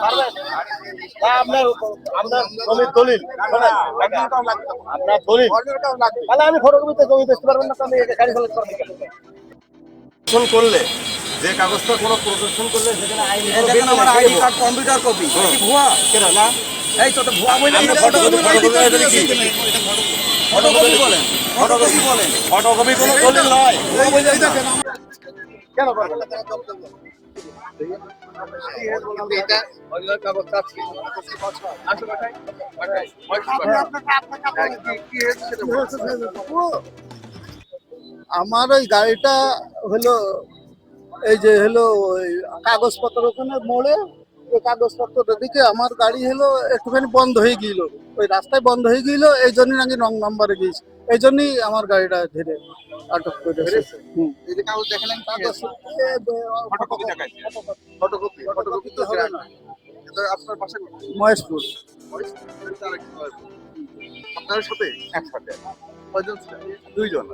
পারবেন? না, আপনার আপনার জমির দলিল শোনেন, আপনার দলিল তাহলে আমি ফটোকপিতে জমি বেচতে পারবেন না, তো আমি গাড়ি চালাতে পারবেন কেন? প্রদর্শন করলে যে কাগজটা কোনো প্রদর্শন করলে সেখানে আইন এই দেখেন আমার আইডি কার্ড কম্পিউটার কপি কি ভুয়া কেনা না এই তো ভুয়া বলে আপনি ফটোকপি কি ফটোকপি বলেন ফটোকপি বলেন ফটোকপি কোনো দলিল নয়। ভুয়া বলে এই দেখেন কেন পারবেন না? আমার ওই গাড়িটা হলো এই যে হলো ওই কাগজপত্র ওখানে মোড়ে ওই কাগজপত্র দিকে আমার গাড়ি হলো একটুখানি বন্ধ হয়ে গিয়েছিল, ওই রাস্তায় বন্ধ হয়ে গিয়েছিল, এই জন্যই নাকি রং নাম্বারে গিয়েছে, এই জন্যই আমার গাড়িটা ধরে আটক করে মহেশপুর। আপনার সাথে একসাথে কয়জন ছিলেন? দুইজন।